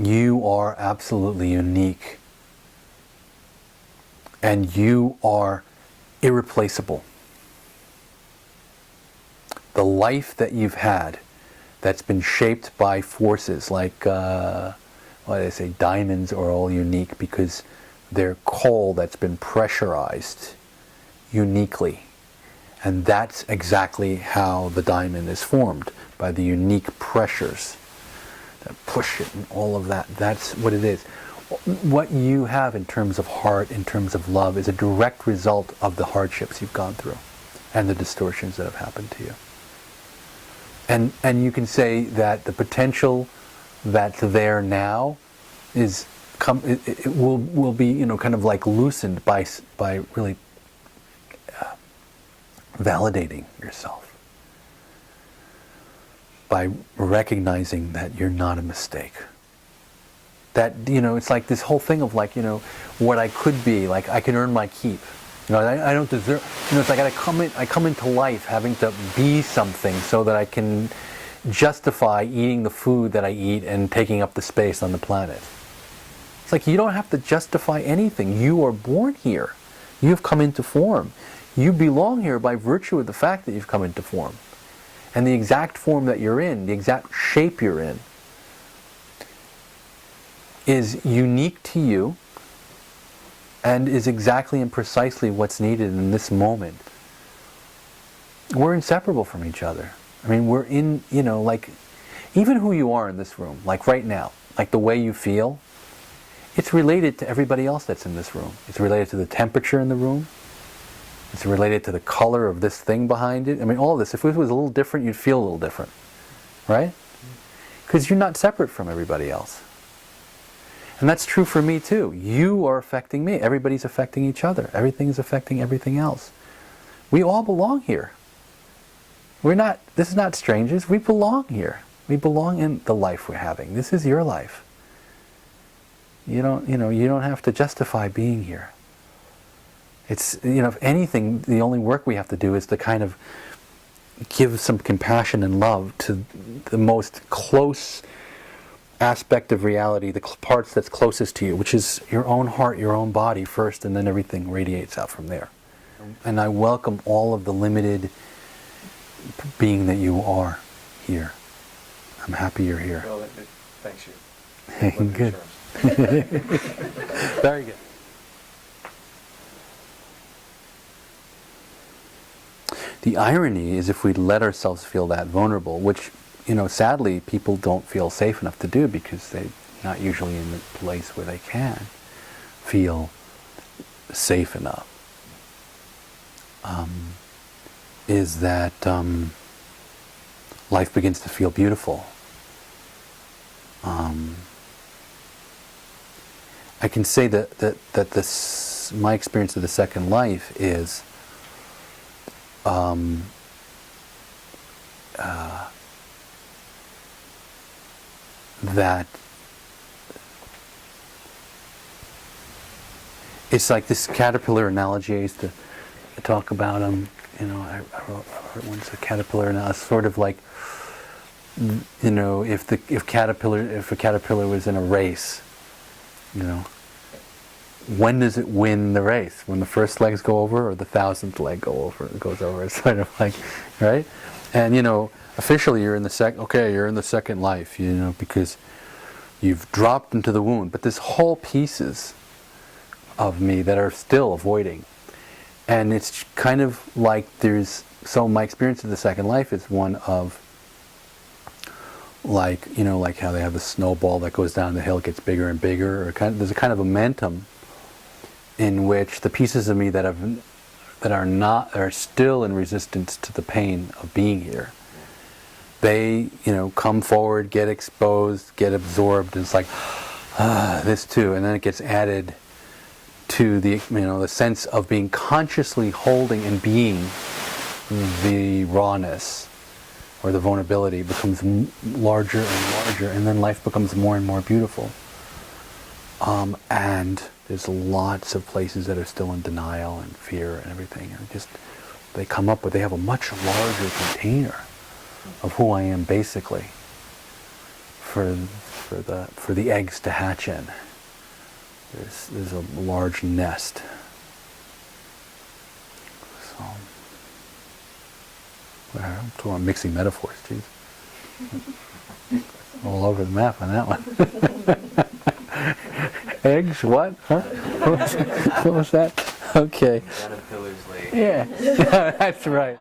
You are absolutely unique. And you are irreplaceable. The life that you've had that's been shaped by forces like, what do they say, diamonds are all unique because they're coal that's been pressurized uniquely. And that's exactly how the diamond is formed, by the unique pressures that push it and all of that. That's what it is. What you have in terms of heart, in terms of love, is a direct result of the hardships you've gone through and the distortions that have happened to you. And you can say that the potential that's there now is it will be, you know, kind of like loosened by really validating yourself, by recognizing that you're not a mistake. That, you know, it's like this whole thing of like, you know, what I could be, like I can earn my keep. You know, I don't deserve, you know, it's like I come into life having to be something so that I can justify eating the food that I eat and taking up the space on the planet. It's like you don't have to justify anything. You are born here. You have come into form. You belong here by virtue of the fact that you've come into form. And the exact form that you're in, the exact shape you're in, is unique to you and is exactly and precisely what's needed in this moment. We're inseparable from each other. I mean, we're in, you know, like, even who you are in this room, like right now, like the way you feel, it's related to everybody else that's in this room. It's related to the temperature in the room. It's related to the color of this thing behind it. I mean, all of this, if it was a little different, you'd feel a little different, right? Because you're not separate from everybody else. And that's true for me too. You are affecting me. Everybody's affecting each other. Everything is affecting everything else. We all belong here. This is not strangers. We belong here. We belong in the life we're having. This is your life. You don't have to justify being here. It's, you know, if anything, the only work we have to do is to kind of give some compassion and love to the most close aspect of reality, the parts that's closest to you, which is your own heart, your own body first, and then everything radiates out from there. And I welcome all of the limited being that you are here. I'm happy you're here. Well, thanks you. Good. Very good. The irony is if we let ourselves feel that vulnerable, which, you know, sadly people don't feel safe enough to do because they're not usually in the place where they can feel safe enough, is that life begins to feel beautiful. I can say that my experience of the second life is that it's like this caterpillar analogy I used to talk about. You know, I wrote once a caterpillar analogy, sort of like, you know, if a caterpillar was in a race, you know, when does it win the race? When the first legs go over, or the 1,000th leg goes over? It's sort of like, right? And, you know, officially you're in the second life, you know, because you've dropped into the wound. But there's whole pieces of me that are still avoiding. And it's kind of like so my experience of the second life is one of, like, you know, like how they have the snowball that goes down the hill, it gets bigger and bigger, or there's a kind of momentum in which the pieces of me that are still in resistance to the pain of being here, they, you know, come forward, get exposed, get absorbed, and it's like, this too, and then it gets added to the, you know, the sense of being consciously holding and being the rawness or the vulnerability becomes larger and larger, and then life becomes more and more beautiful. And there's lots of places that are still in denial and fear and everything, and they come up, but they have a much larger container of who I am basically. for the eggs to hatch in. There's a large nest. So, I'm talking about mixing metaphors, geez. All over the map on that one. Eggs, what? Huh? What was that? Okay. Caterpillars lay. Yeah, that's right.